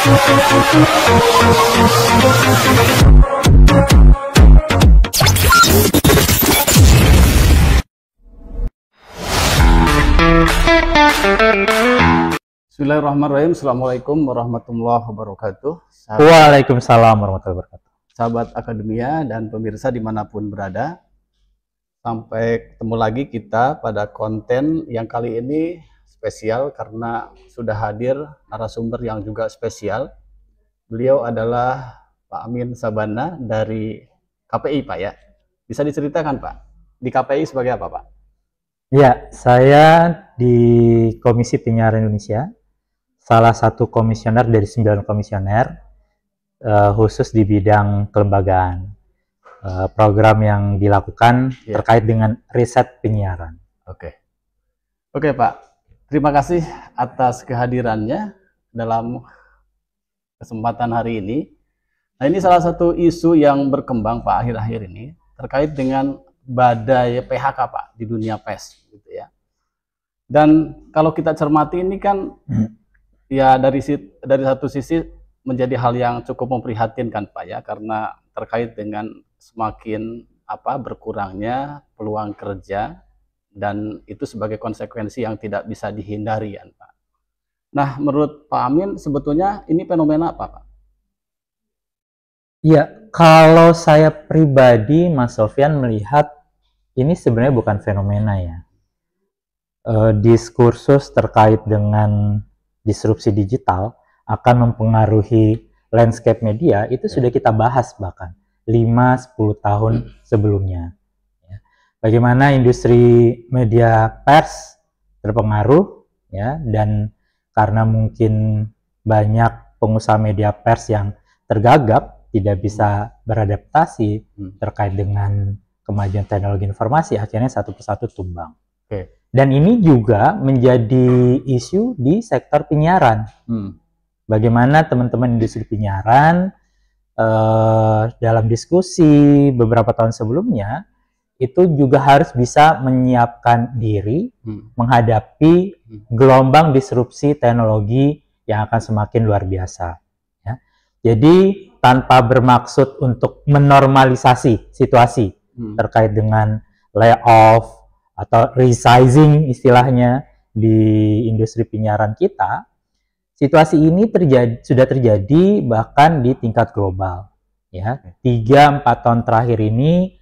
Bismillahirrahmanirrahim. Assalamualaikum warahmatullahi wabarakatuh. Waalaikumsalam warahmatullahi wabarakatuh. Sahabat Akademia dan pemirsa dimanapun berada, sampai ketemu lagi kita pada konten yang kali ini spesial karena sudah hadir narasumber yang juga spesial. Beliau adalah Pak Amin Sabana dari KPI, Pak ya. Bisa diceritakan Pak, di KPI sebagai apa Pak? Ya, saya di Komisi Penyiaran Indonesia, salah satu komisioner dari 9 komisioner, khusus di bidang kelembagaan. Program yang dilakukan terkait dengan riset penyiaran. Oke Pak, terima kasih atas kehadirannya dalam kesempatan hari ini. Nah, ini salah satu isu yang berkembang Pak akhir-akhir ini terkait dengan badai PHK Pak di dunia pers gitu ya. Dan kalau kita cermati ini kan ya dari satu sisi menjadi hal yang cukup memprihatinkan Pak ya, karena terkait dengan semakin berkurangnya peluang kerja dan itu sebagai konsekuensi yang tidak bisa dihindari ya Pak. Nah, menurut Pak Amin sebetulnya ini fenomena apa Pak? Iya, kalau saya pribadi Mas Sofyan melihat ini sebenarnya bukan fenomena ya. Diskursus terkait dengan disrupsi digital akan mempengaruhi landscape media itu sudah kita bahas bahkan 5-10 tahun sebelumnya. Bagaimana industri media pers terpengaruh ya, dan karena mungkin banyak pengusaha media pers yang tergagap, tidak bisa beradaptasi terkait dengan kemajuan teknologi informasi, akhirnya satu persatu tumbang. Dan ini juga menjadi isu di sektor penyiaran. Bagaimana teman-teman industri penyiaran dalam diskusi beberapa tahun sebelumnya itu juga harus bisa menyiapkan diri menghadapi gelombang disrupsi teknologi yang akan semakin luar biasa. Ya. Jadi tanpa bermaksud untuk menormalisasi situasi terkait dengan layoff atau resizing istilahnya di industri penyiaran kita, situasi ini sudah terjadi bahkan di tingkat global. Ya, 3-4 tahun terakhir ini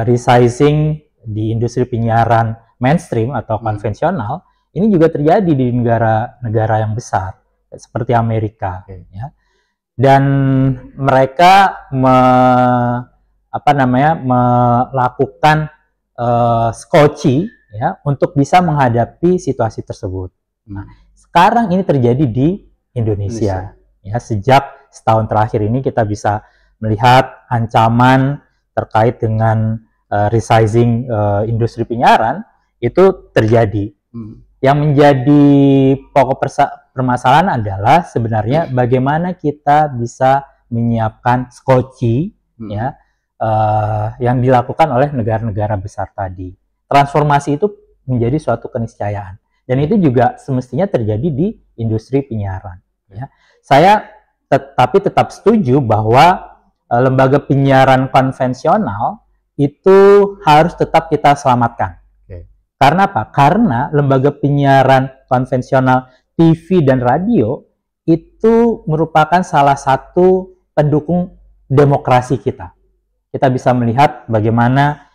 resizing di industri penyiaran mainstream atau konvensional ini juga terjadi di negara-negara yang besar seperti Amerika. Ya. Dan mereka melakukan skoci ya untuk bisa menghadapi situasi tersebut. Nah, sekarang ini terjadi di Indonesia. Ya, sejak setahun terakhir ini kita bisa melihat ancaman terkait dengan resizing industri penyiaran itu terjadi. Yang menjadi pokok permasalahan adalah sebenarnya bagaimana kita bisa menyiapkan skoci ya yang dilakukan oleh negara-negara besar tadi. Transformasi itu menjadi suatu keniscayaan dan itu juga semestinya terjadi di industri penyiaran. Ya. Saya tetap setuju bahwa lembaga penyiaran konvensional itu harus tetap kita selamatkan. Karena apa? Karena lembaga penyiaran konvensional TV dan radio itu merupakan salah satu pendukung demokrasi kita. Kita bisa melihat bagaimana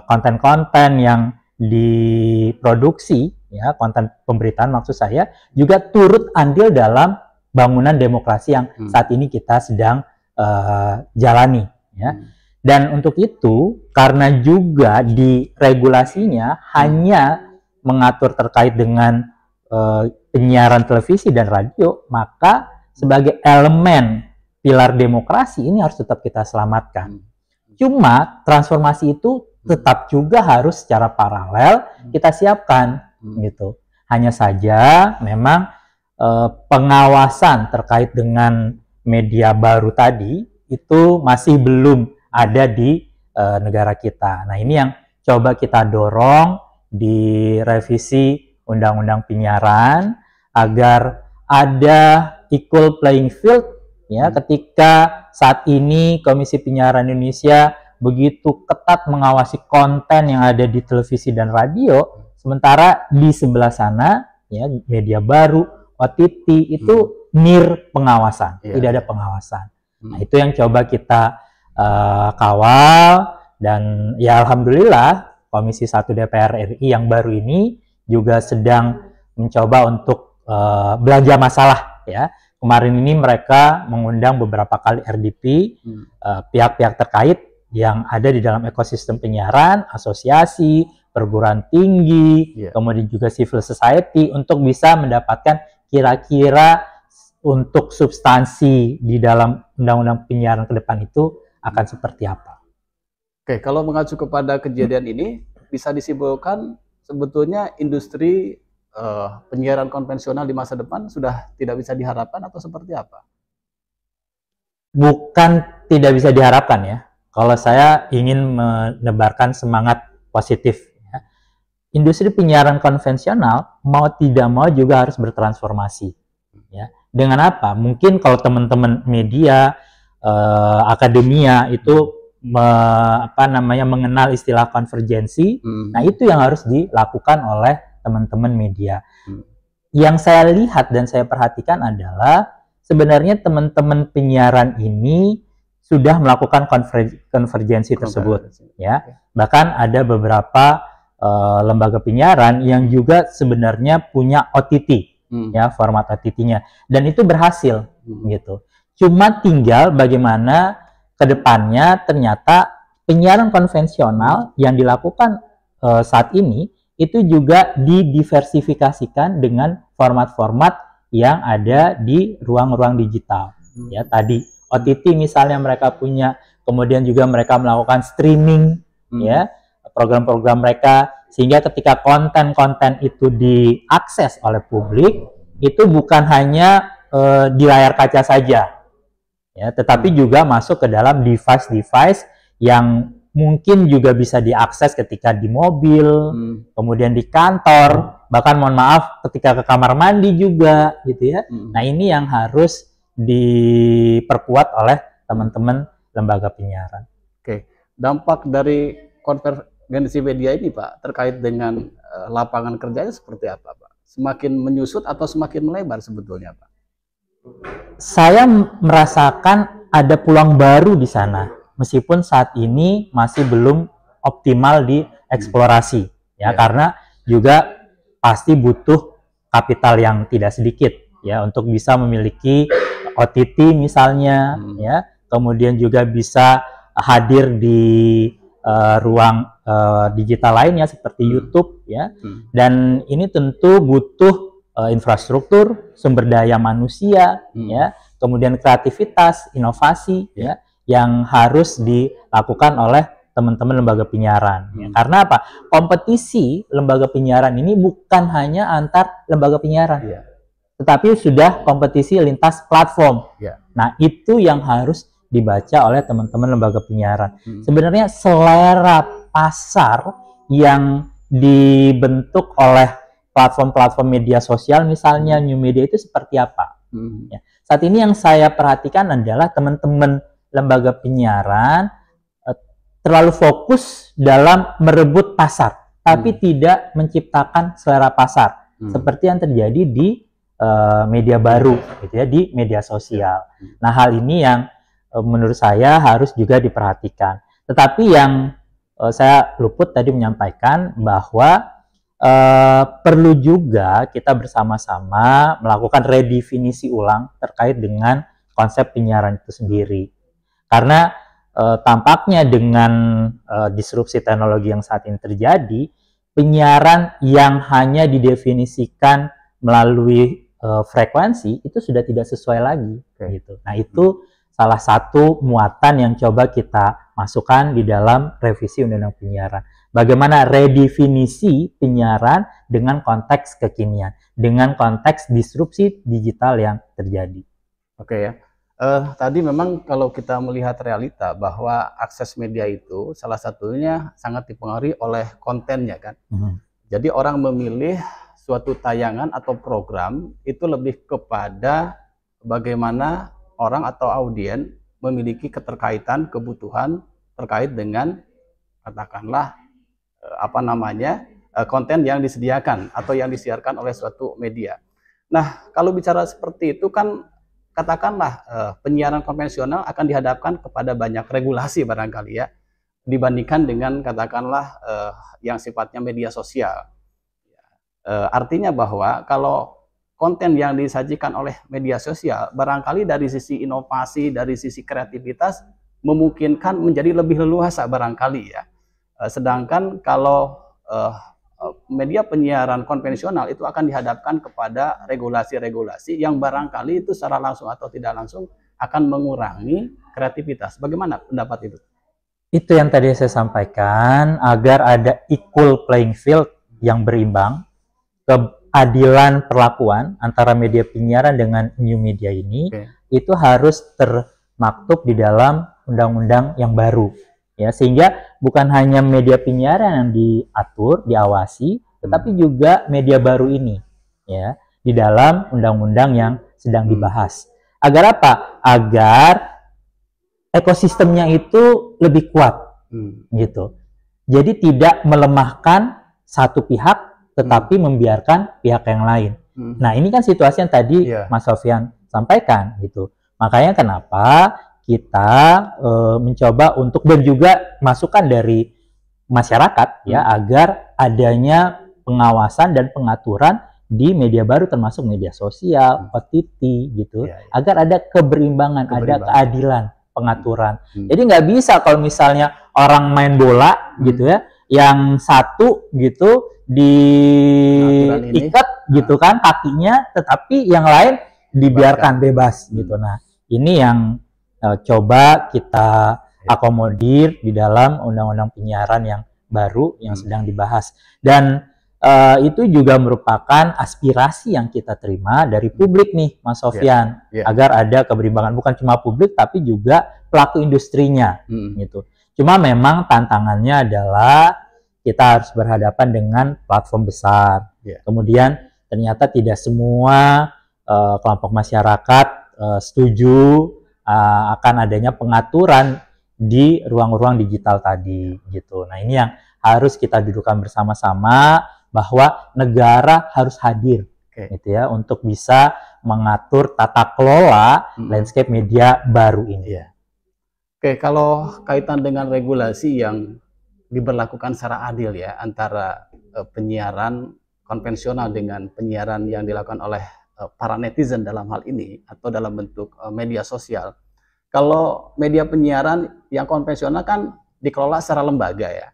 konten-konten yang diproduksi, ya, konten pemberitaan maksud saya, juga turut andil dalam bangunan demokrasi yang saat ini kita sedang jalani. Ya. Dan untuk itu, karena juga di regulasinya hanya mengatur terkait dengan penyiaran televisi dan radio, maka sebagai elemen pilar demokrasi ini harus tetap kita selamatkan. Cuma transformasi itu tetap juga harus secara paralel kita siapkan, gitu. Hanya saja memang pengawasan terkait dengan media baru tadi itu masih belum ada di negara kita. Nah, ini yang coba kita dorong di revisi Undang-Undang Penyiaran agar ada equal playing field ya, ketika saat ini Komisi Penyiaran Indonesia begitu ketat mengawasi konten yang ada di televisi dan radio, sementara di sebelah sana ya media baru, OTT itu near pengawasan, tidak ada pengawasan. Nah, itu yang coba kita kawal, dan ya alhamdulillah Komisi 1 DPR RI yang baru ini juga sedang mencoba untuk belanja masalah ya. Kemarin ini mereka mengundang beberapa kali RDP, pihak-pihak terkait yang ada di dalam ekosistem penyiaran, asosiasi, perguruan tinggi, kemudian juga civil society, untuk bisa mendapatkan kira-kira untuk substansi di dalam undang-undang penyiaran ke depan itu akan seperti apa. Oke, kalau mengacu kepada kejadian ini, bisa disimpulkan sebetulnya industri penyiaran konvensional di masa depan sudah tidak bisa diharapkan atau seperti apa? Bukan tidak bisa diharapkan ya. Kalau saya ingin menebarkan semangat positif, ya. Industri penyiaran konvensional mau tidak mau juga harus bertransformasi. Ya. Dengan apa? Mungkin kalau teman-teman media, akademia itu mengenal istilah konvergensi, nah itu yang harus dilakukan oleh teman-teman media. Yang saya lihat dan saya perhatikan adalah sebenarnya teman-teman penyiaran ini sudah melakukan konvergensi tersebut, ya. Bahkan ada beberapa lembaga penyiaran yang juga sebenarnya punya OTT, ya, format OTT-nya, dan itu berhasil, gitu. Cuma tinggal bagaimana kedepannya ternyata penyiaran konvensional yang dilakukan saat ini itu juga didiversifikasikan dengan format-format yang ada di ruang-ruang digital, ya. Tadi OTT misalnya mereka punya, kemudian juga mereka melakukan streaming, ya, program-program mereka, sehingga ketika konten-konten itu diakses oleh publik, itu bukan hanya di layar kaca saja, ya, tetapi juga masuk ke dalam device-device yang mungkin juga bisa diakses ketika di mobil, kemudian di kantor, bahkan mohon maaf ketika ke kamar mandi juga, gitu ya. Nah, ini yang harus diperkuat oleh teman-teman lembaga penyiaran. Oke, dampak dari konvergensi media ini, Pak, terkait dengan lapangan kerjanya seperti apa, Pak? Semakin menyusut atau semakin melebar sebetulnya, Pak? Saya merasakan ada peluang baru di sana, meskipun saat ini masih belum optimal dieksplorasi, ya, karena juga pasti butuh kapital yang tidak sedikit, ya, untuk bisa memiliki OTT misalnya, ya, kemudian juga bisa hadir di ruang digital lainnya seperti YouTube, ya, dan ini tentu butuh infrastruktur, sumber daya manusia, ya, kemudian kreativitas, inovasi, ya, yang harus dilakukan oleh teman-teman lembaga penyiaran. Ya. Karena apa? Kompetisi lembaga penyiaran ini bukan hanya antar lembaga penyiaran, tetapi sudah kompetisi lintas platform. Nah, itu yang harus dibaca oleh teman-teman lembaga penyiaran. Sebenarnya selera pasar yang dibentuk oleh platform-platform media sosial, misalnya new media, itu seperti apa? Ya. Saat ini yang saya perhatikan adalah teman-teman lembaga penyiaran terlalu fokus dalam merebut pasar, tapi tidak menciptakan selera pasar, seperti yang terjadi di media baru, gitu ya, di media sosial. Nah, hal ini yang menurut saya harus juga diperhatikan. Tetapi yang saya luput tadi menyampaikan bahwa perlu juga kita bersama-sama melakukan redefinisi ulang terkait dengan konsep penyiaran itu sendiri. Karena tampaknya dengan disrupsi teknologi yang saat ini terjadi, penyiaran yang hanya didefinisikan melalui frekuensi itu sudah tidak sesuai lagi, gitu. Nah, itu salah satu muatan yang coba kita masukkan di dalam revisi Undang-Undang Penyiaran. Bagaimana redefinisi penyiaran dengan konteks kekinian, dengan konteks disrupsi digital yang terjadi. Oke, ya. Tadi memang kalau kita melihat realita bahwa akses media itu salah satunya sangat dipengaruhi oleh kontennya, kan. Jadi orang memilih suatu tayangan atau program itu lebih kepada bagaimana orang atau audien memiliki keterkaitan, kebutuhan terkait dengan katakanlah konten yang disediakan atau yang disiarkan oleh suatu media. Nah, kalau bicara seperti itu kan katakanlah penyiaran konvensional akan dihadapkan kepada banyak regulasi barangkali ya, dibandingkan dengan katakanlah yang sifatnya media sosial. Artinya bahwa kalau konten yang disajikan oleh media sosial barangkali dari sisi inovasi, dari sisi kreativitas memungkinkan menjadi lebih leluasa barangkali ya. Sedangkan kalau media penyiaran konvensional itu akan dihadapkan kepada regulasi-regulasi yang barangkali itu secara langsung atau tidak langsung akan mengurangi kreativitas. Bagaimana pendapat itu? Itu yang tadi saya sampaikan, agar ada equal playing field yang berimbang, keadilan perlakuan antara media penyiaran dengan new media ini, itu harus termaktub di dalam undang-undang yang baru. Ya, sehingga bukan hanya media penyiaran yang diatur, diawasi, tetapi juga media baru ini, ya, di dalam undang-undang yang sedang dibahas. Agar apa? Agar ekosistemnya itu lebih kuat, gitu. Jadi tidak melemahkan satu pihak, tetapi membiarkan pihak yang lain. Nah, ini kan situasi yang tadi Mas Sofyan sampaikan, gitu. Makanya kenapa kita mencoba untuk, dan juga masukan dari masyarakat ya, agar adanya pengawasan dan pengaturan di media baru termasuk media sosial, OTT gitu, agar ada keberimbangan, ada keadilan pengaturan. Jadi nggak bisa kalau misalnya orang main bola gitu ya, yang satu gitu diikat gitu kan kakinya, tetapi yang lain dibiarkan bebas gitu. Nah, ini yang coba kita akomodir di dalam undang-undang penyiaran yang baru yang sedang dibahas. Dan itu juga merupakan aspirasi yang kita terima dari publik nih, Mas Sofyan, agar ada keberimbangan, bukan cuma publik tapi juga pelaku industrinya gitu. Cuma memang tantangannya adalah kita harus berhadapan dengan platform besar. Kemudian ternyata tidak semua kelompok masyarakat setuju akan adanya pengaturan di ruang-ruang digital tadi gitu. Nah, ini yang harus kita dudukkan bersama-sama, bahwa negara harus hadir gitu ya, untuk bisa mengatur tata kelola landscape media baru ini. Oke, kalau kaitan dengan regulasi yang diberlakukan secara adil ya antara penyiaran konvensional dengan penyiaran yang dilakukan oleh para netizen dalam hal ini atau dalam bentuk media sosial. Kalau media penyiaran yang konvensional kan dikelola secara lembaga ya.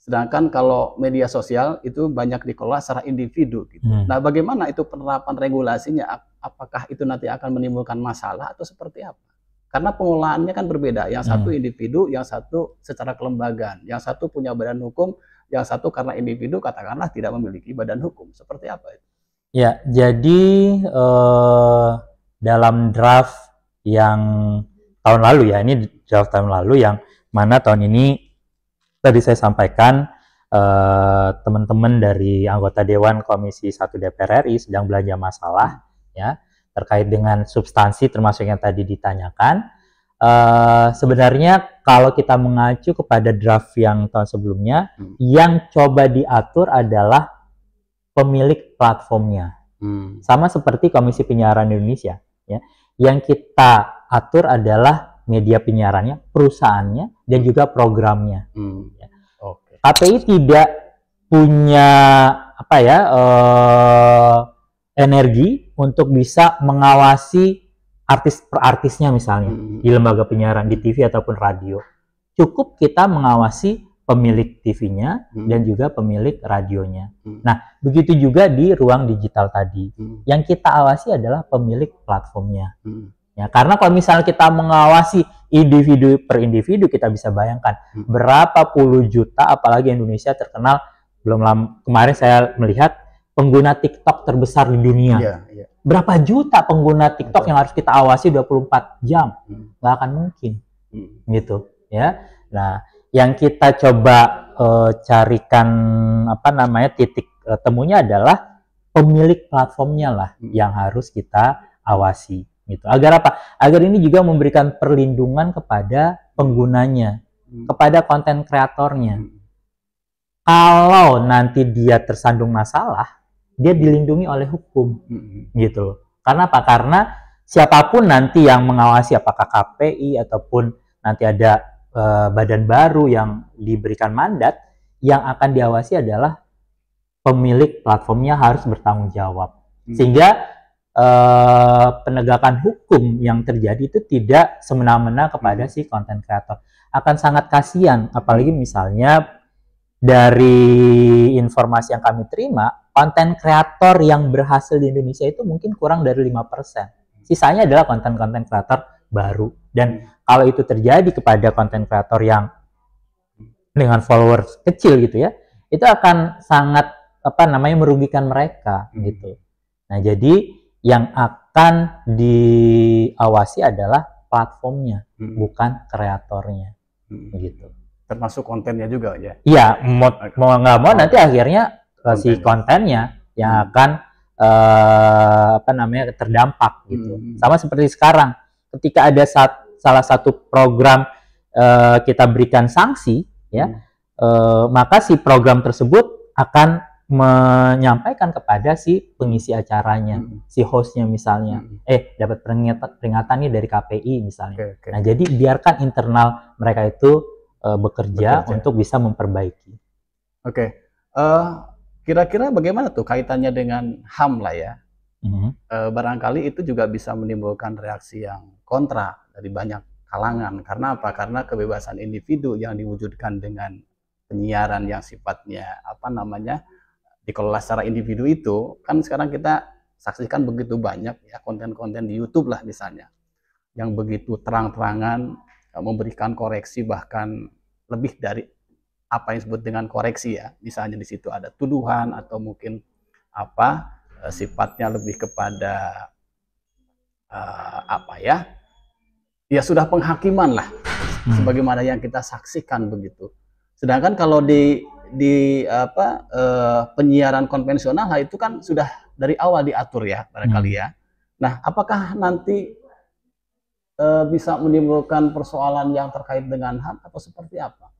Sedangkan kalau media sosial itu banyak dikelola secara individu gitu. Nah, bagaimana itu penerapan regulasinya? Apakah itu nanti akan menimbulkan masalah atau seperti apa? Karena pengelolaannya kan berbeda. Yang satu individu, yang satu secara kelembagaan. Yang satu punya badan hukum, yang satu karena individu katakanlah tidak memiliki badan hukum. Seperti apa itu? Ya, jadi dalam draft yang tahun lalu ya, ini draft tahun lalu yang mana tahun ini tadi saya sampaikan teman-teman dari anggota Dewan Komisi 1 DPR RI sedang belanja masalah ya terkait dengan substansi termasuk yang tadi ditanyakan. Sebenarnya kalau kita mengacu kepada draft yang tahun sebelumnya, yang coba diatur adalah pemilik platformnya, sama seperti Komisi Penyiaran Indonesia ya. Yang kita atur adalah media penyiarannya, perusahaannya, dan juga programnya. Ya. KPI tidak punya apa ya energi untuk bisa mengawasi artis per artisnya misalnya di lembaga penyiaran di TV ataupun radio. Cukup kita mengawasi pemilik TV-nya dan juga pemilik radionya. Nah, begitu juga di ruang digital tadi. Yang kita awasi adalah pemilik platformnya. Ya, karena kalau misalnya kita mengawasi individu per individu, kita bisa bayangkan berapa puluh juta, apalagi Indonesia terkenal, belum lama kemarin saya melihat pengguna TikTok terbesar di dunia. Berapa juta pengguna TikTok yang harus kita awasi 24 jam? Nggak akan mungkin. Gitu, ya. Nah, yang kita coba carikan titik temunya adalah pemilik platformnya lah yang harus kita awasi. gitu. Agar apa? Agar ini juga memberikan perlindungan kepada penggunanya, kepada konten kreatornya. Kalau nanti dia tersandung masalah, dia dilindungi oleh hukum, gitu. Karena apa? Karena siapapun nanti yang mengawasi, apakah KPI ataupun nanti ada badan baru yang diberikan mandat, yang akan diawasi adalah pemilik platformnya harus bertanggung jawab. Sehingga penegakan hukum yang terjadi itu tidak semena-mena kepada si konten kreator. Akan sangat kasihan, apalagi misalnya dari informasi yang kami terima, konten kreator yang berhasil di Indonesia itu mungkin kurang dari 5%. Sisanya adalah konten-konten kreator baru. Dan kalau itu terjadi kepada konten kreator yang dengan followers kecil gitu ya, itu akan sangat merugikan mereka gitu. Nah, jadi yang akan diawasi adalah platformnya, bukan kreatornya, gitu. Termasuk kontennya juga ya? Iya, mau nggak mau nanti akhirnya si kontennya yang akan terdampak gitu. Sama seperti sekarang, ketika ada salah satu program kita berikan sanksi, ya, maka si program tersebut akan menyampaikan kepada si pengisi acaranya, si hostnya misalnya, dapat peringatan nih dari KPI misalnya. Nah, jadi biarkan internal mereka itu bekerja untuk bisa memperbaiki. Kira-kira bagaimana tuh kaitannya dengan HAM lah ya? Barangkali itu juga bisa menimbulkan reaksi yang kontra dari banyak kalangan. Karena apa? Karena kebebasan individu yang diwujudkan dengan penyiaran yang sifatnya dikelola secara individu itu, kan sekarang kita saksikan begitu banyak ya konten-konten di YouTube lah misalnya, yang begitu terang-terangan memberikan koreksi, bahkan lebih dari apa yang disebut dengan koreksi ya. Misalnya di situ ada tuduhan atau mungkin sifatnya lebih kepada ya sudah penghakiman lah, sebagaimana yang kita saksikan begitu. Sedangkan kalau di penyiaran konvensional itu kan sudah dari awal diatur ya barangkali ya. Nah, apakah nanti bisa menimbulkan persoalan yang terkait dengan HAM atau seperti apa?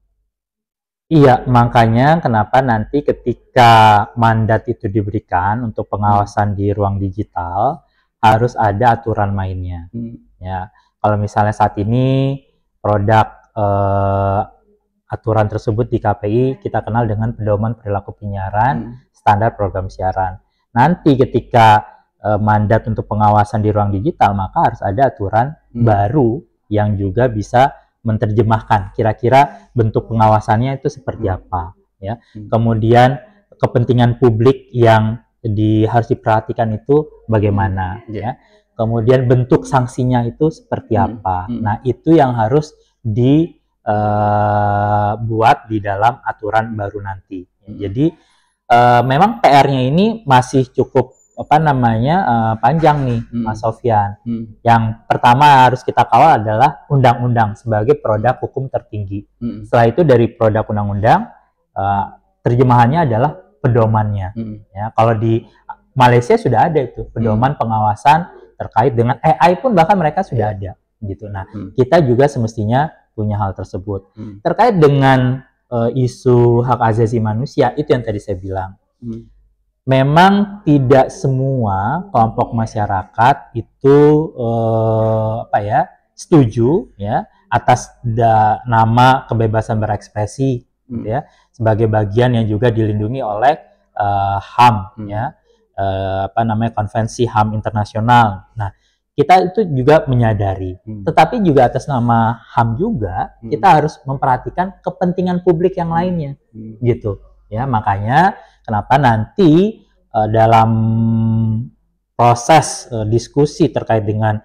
Iya, makanya kenapa nanti ketika mandat itu diberikan untuk pengawasan di ruang digital harus ada aturan mainnya. Ya, kalau misalnya saat ini produk aturan tersebut di KPI kita kenal dengan pedoman perilaku penyiaran, standar program siaran. Nanti ketika mandat untuk pengawasan di ruang digital, maka harus ada aturan baru yang juga bisa menerjemahkan kira-kira bentuk pengawasannya itu seperti apa, ya. Kemudian kepentingan publik yang harus diperhatikan itu bagaimana, ya. Kemudian bentuk sanksinya itu seperti apa. Nah, itu yang harus buat di dalam aturan baru nanti. Jadi memang PR-nya ini masih cukup panjang nih, Mas Sofyan. Yang pertama harus kita kawal adalah undang-undang sebagai produk hukum tertinggi. Setelah itu dari produk undang-undang terjemahannya adalah pedomannya. Ya, kalau di Malaysia sudah ada itu pedoman pengawasan terkait dengan AI pun bahkan mereka sudah ada gitu. Nah, kita juga semestinya punya hal tersebut. Terkait dengan isu hak asasi manusia, itu yang tadi saya bilang. Memang tidak semua kelompok masyarakat itu setuju ya atas nama kebebasan berekspresi ya, sebagai bagian yang juga dilindungi oleh HAM ya, konvensi HAM internasional. Nah, kita itu juga menyadari, tetapi juga atas nama HAM juga kita harus memperhatikan kepentingan publik yang lainnya, gitu ya. Makanya kenapa nanti dalam proses diskusi terkait dengan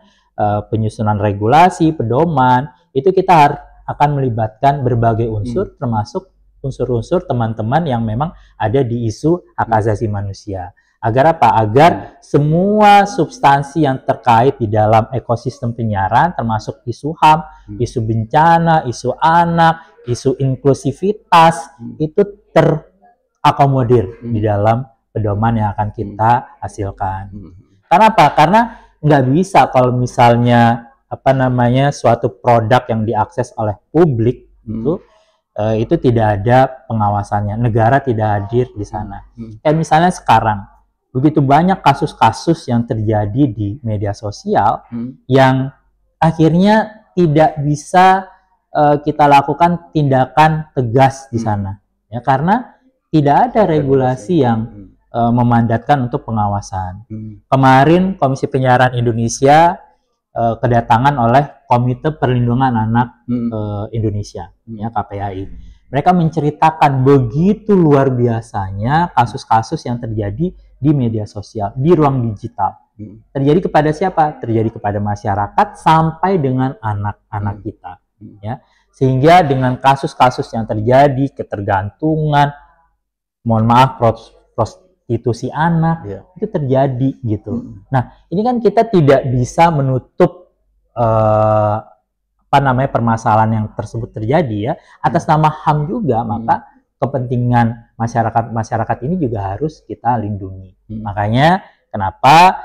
penyusunan regulasi, pedoman, itu kita akan melibatkan berbagai unsur, termasuk unsur-unsur teman-teman yang memang ada di isu hak asasi manusia. Agar apa? Agar semua substansi yang terkait di dalam ekosistem penyiaran, termasuk isu HAM, isu bencana, isu anak, isu inklusivitas, itu terakomodir di dalam pedoman yang akan kita hasilkan. Karena apa? Karena nggak bisa kalau misalnya apa namanya suatu produk yang diakses oleh publik itu tidak ada pengawasannya, negara tidak hadir di sana. Kayak misalnya sekarang begitu banyak kasus-kasus yang terjadi di media sosial yang akhirnya tidak bisa kita lakukan tindakan tegas di sana, ya karena tidak ada regulasi yang memandatkan untuk pengawasan. Kemarin Komisi Penyiaran Indonesia kedatangan oleh Komite Perlindungan Anak Indonesia, ya KPAI. Mereka menceritakan begitu luar biasanya kasus-kasus yang terjadi di media sosial, di ruang digital. Terjadi kepada siapa? Terjadi kepada masyarakat sampai dengan anak-anak kita, ya. Sehingga dengan kasus-kasus yang terjadi, ketergantungan, mohon maaf, prostitusi anak, itu terjadi gitu. Nah, ini kan kita tidak bisa menutup apa namanya permasalahan yang tersebut terjadi, ya, atas nama HAM juga, maka kepentingan masyarakat ini juga harus kita lindungi. Makanya kenapa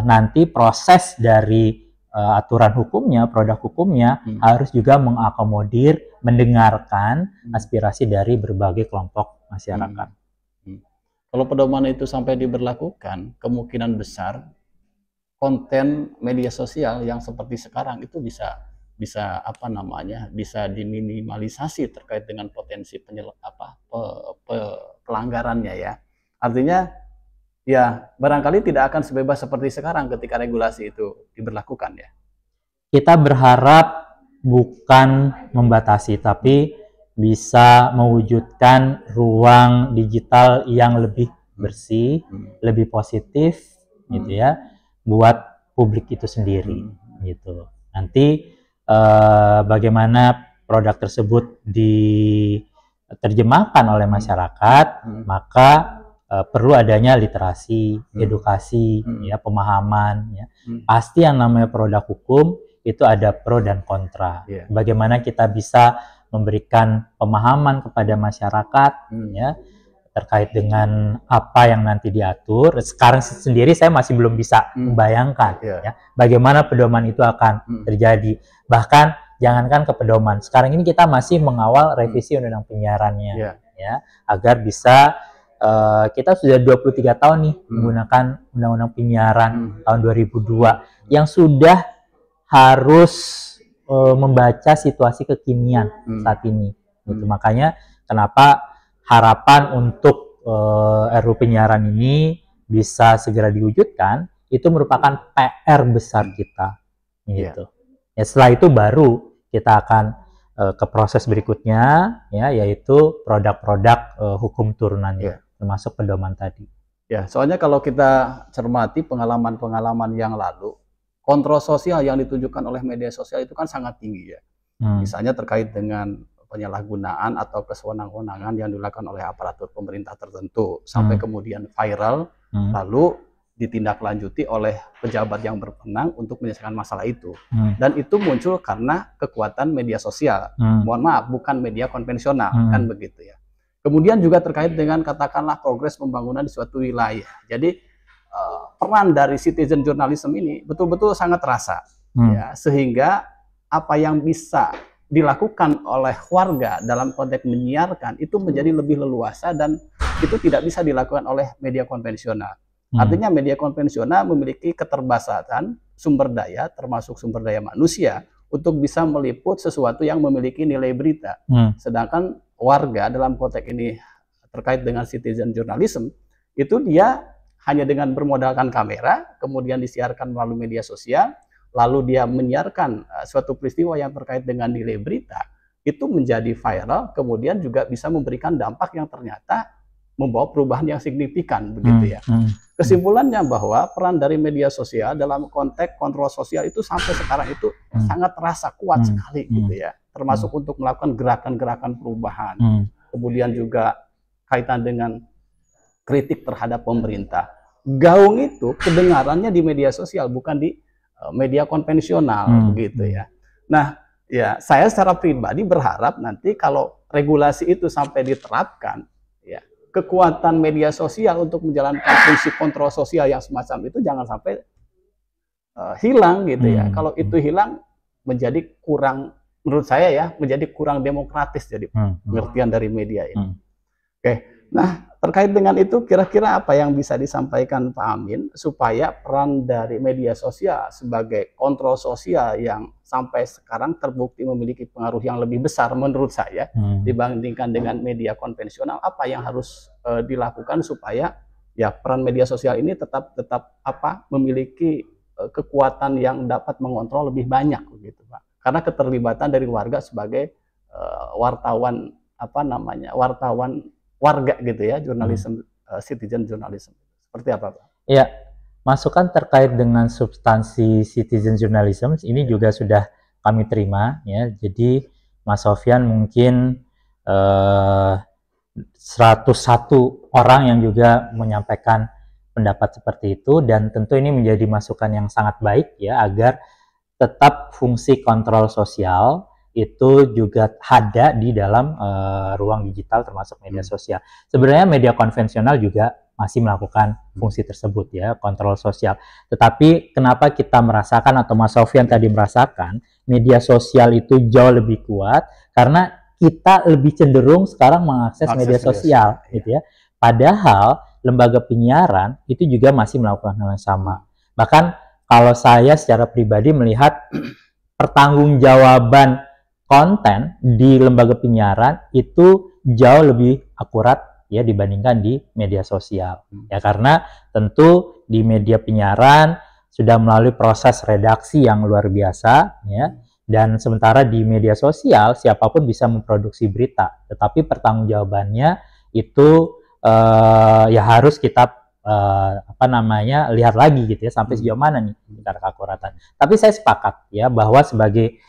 nanti proses dari aturan hukumnya, produk hukumnya harus juga mengakomodir, mendengarkan aspirasi dari berbagai kelompok masyarakat. Kalau pedoman itu sampai diberlakukan, kemungkinan besar konten media sosial yang seperti sekarang itu bisa apa namanya, bisa diminimalisasi terkait dengan potensi pelanggarannya, ya. Artinya ya barangkali tidak akan sebebas seperti sekarang ketika regulasi itu diberlakukan, ya. Kita berharap bukan membatasi, tapi bisa mewujudkan ruang digital yang lebih bersih, lebih positif, gitu ya, buat publik itu sendiri, gitu. Nanti bagaimana produk tersebut diterjemahkan oleh masyarakat, maka perlu adanya literasi, edukasi, ya, pemahaman, ya. Pasti yang namanya produk hukum itu ada pro dan kontra. Bagaimana kita bisa memberikan pemahaman kepada masyarakat, ya, terkait dengan apa yang nanti diatur. Sekarang sendiri saya masih belum bisa membayangkan, ya, bagaimana pedoman itu akan terjadi. Bahkan jangankan ke pedoman, sekarang ini kita masih mengawal revisi undang-undang penyiarannya, ya, agar bisa kita sudah 23 tahun nih menggunakan undang-undang penyiaran tahun 2002 yang sudah harus membaca situasi kekinian saat ini. Gitu. Makanya kenapa harapan untuk RUU penyiaran ini bisa segera diwujudkan, itu merupakan PR besar kita, gitu. Ya, setelah itu baru kita akan ke proses berikutnya, ya, yaitu produk-produk hukum turunannya, termasuk pedoman tadi. Ya, soalnya kalau kita cermati pengalaman-pengalaman yang lalu, kontrol sosial yang ditunjukkan oleh media sosial itu kan sangat tinggi, ya. Misalnya terkait dengan penyalahgunaan atau kesewenang-wenangan yang dilakukan oleh aparatur pemerintah tertentu sampai kemudian viral, lalu ditindaklanjuti oleh pejabat yang berwenang untuk menyelesaikan masalah itu. Dan itu muncul karena kekuatan media sosial. Mohon maaf, bukan media konvensional, kan begitu, ya. Kemudian juga terkait dengan katakanlah progres pembangunan di suatu wilayah. Jadi peran dari citizen journalism ini betul-betul sangat terasa, ya, sehingga apa yang bisa dilakukan oleh warga dalam konteks menyiarkan itu menjadi lebih leluasa dan itu tidak bisa dilakukan oleh media konvensional. Artinya media konvensional memiliki keterbatasan sumber daya, termasuk sumber daya manusia, untuk bisa meliput sesuatu yang memiliki nilai berita. Sedangkan warga dalam konteks ini terkait dengan citizen journalism, itu dia hanya dengan bermodalkan kamera, kemudian disiarkan melalui media sosial, lalu dia menyiarkan suatu peristiwa yang terkait dengan nilai berita, itu menjadi viral, kemudian juga bisa memberikan dampak yang ternyata membawa perubahan yang signifikan, begitu, ya. Kesimpulannya bahwa peran dari media sosial dalam konteks kontrol sosial itu sampai sekarang itu sangat terasa kuat sekali, gitu, ya. Termasuk untuk melakukan gerakan-gerakan perubahan. Kemudian juga kaitan dengan kritik terhadap pemerintah. Gaung itu kedengarannya di media sosial, bukan di media konvensional, begitu, ya. Nah, ya, saya secara pribadi berharap nanti kalau regulasi itu sampai diterapkan, ya, kekuatan media sosial untuk menjalankan fungsi kontrol sosial yang semacam itu jangan sampai hilang gitu ya. Kalau itu hilang menjadi kurang, menurut saya ya, menjadi kurang demokratis jadi pengertian dari media ini. Oke, nah terkait dengan itu kira-kira apa yang bisa disampaikan Pak Amin supaya peran dari media sosial sebagai kontrol sosial yang sampai sekarang terbukti memiliki pengaruh yang lebih besar menurut saya dibandingkan dengan media konvensional, apa yang harus dilakukan supaya ya peran media sosial ini tetap memiliki kekuatan yang dapat mengontrol lebih banyak begitu Pak. Karena keterlibatan dari warga sebagai wartawan wartawan warga gitu ya, jurnalisme, citizen journalism. Seperti apa Pak? Ya, masukan terkait dengan substansi citizen journalism ini juga sudah kami terima ya. Jadi Mas Sofyan mungkin 101 orang yang juga menyampaikan pendapat seperti itu, dan tentu ini menjadi masukan yang sangat baik ya, agar tetap fungsi kontrol sosial itu juga ada di dalam ruang digital termasuk media sosial. Sebenarnya media konvensional juga masih melakukan fungsi tersebut ya, kontrol sosial. Tetapi kenapa kita merasakan, atau Mas Sofyan tadi merasakan, media sosial itu jauh lebih kuat karena kita lebih cenderung sekarang mengakses media sosial gitu ya. Padahal lembaga penyiaran itu juga masih melakukan hal yang sama. Bahkan kalau saya secara pribadi melihat pertanggungjawaban konten di lembaga penyiaran itu jauh lebih akurat ya dibandingkan di media sosial. Ya karena tentu di media penyiaran sudah melalui proses redaksi yang luar biasa ya. Dan sementara di media sosial siapapun bisa memproduksi berita, tetapi pertanggungjawabannya itu ya harus kita lihat lagi gitu ya, sampai sejauh mana nih tingkat keakuratan. Tapi saya sepakat ya bahwa sebagai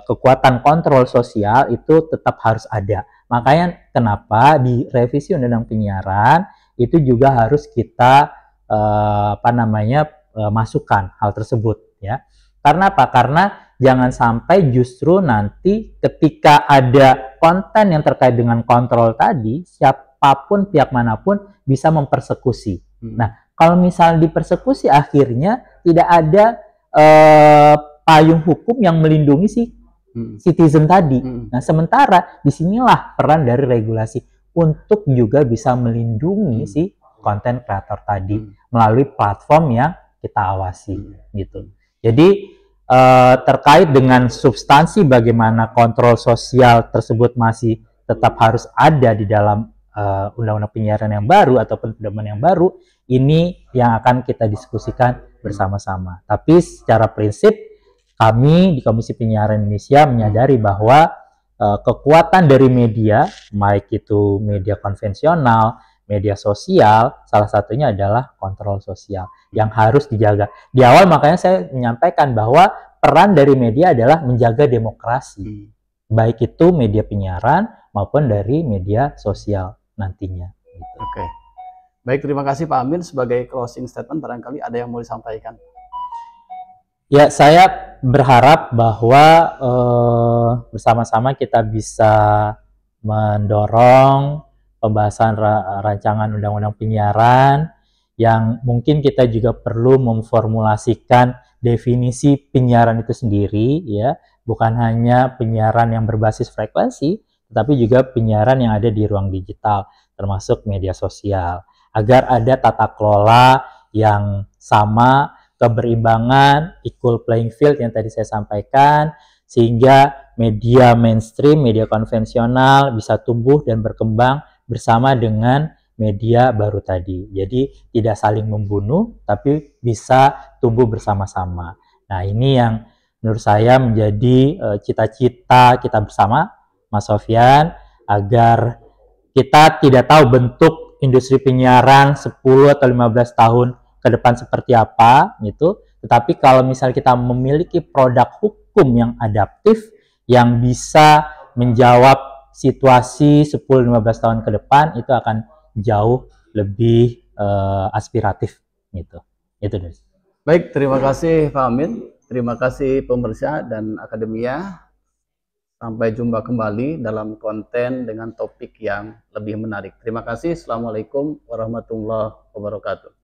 kekuatan kontrol sosial itu tetap harus ada. Makanya kenapa di revisi undang-undang penyiaran itu juga harus kita masukkan hal tersebut ya. Karena apa? Karena jangan sampai justru nanti ketika ada konten yang terkait dengan kontrol tadi, siapapun pihak manapun bisa mempersekusi. Nah, kalau misalnya dipersekusi akhirnya tidak ada payung hukum yang melindungi si citizen tadi. Nah, sementara disinilah peran dari regulasi untuk juga bisa melindungi si konten kreator tadi melalui platform yang kita awasi gitu. Jadi terkait dengan substansi bagaimana kontrol sosial tersebut masih tetap harus ada di dalam undang-undang penyiaran yang baru ataupun pedoman yang baru, ini yang akan kita diskusikan bersama-sama. Tapi secara prinsip kami di Komisi Penyiaran Indonesia menyadari bahwa kekuatan dari media, baik itu media konvensional, media sosial, salah satunya adalah kontrol sosial yang harus dijaga. Di awal makanya saya menyampaikan bahwa peran dari media adalah menjaga demokrasi, baik itu media penyiaran maupun dari media sosial nantinya. Gitu. Oke, baik, terima kasih Pak Amin. Sebagai closing statement, barangkali ada yang mau disampaikan? Ya, saya berharap bahwa bersama-sama kita bisa mendorong pembahasan rancangan undang-undang penyiaran yang mungkin kita juga perlu memformulasikan definisi penyiaran itu sendiri ya, bukan hanya penyiaran yang berbasis frekuensi, tetapi juga penyiaran yang ada di ruang digital termasuk media sosial, agar ada tata kelola yang sama, keberimbangan, equal playing field yang tadi saya sampaikan, sehingga media mainstream, media konvensional bisa tumbuh dan berkembang bersama dengan media baru tadi. Jadi tidak saling membunuh, tapi bisa tumbuh bersama-sama. Nah, ini yang menurut saya menjadi cita-cita kita bersama, Mas Sofyan, agar kita tidak tahu bentuk industri penyiaran 10 atau 15 tahun ke depan seperti apa gitu. Tetapi kalau misalnya kita memiliki produk hukum yang adaptif, yang bisa menjawab situasi 10-15 tahun ke depan, itu akan jauh lebih aspiratif gitu. Itu deh. Baik, terima kasih Pak Amin, terima kasih pemirsa dan akademia. Sampai jumpa kembali dalam konten dengan topik yang lebih menarik. Terima kasih. Assalamualaikum warahmatullahi wabarakatuh.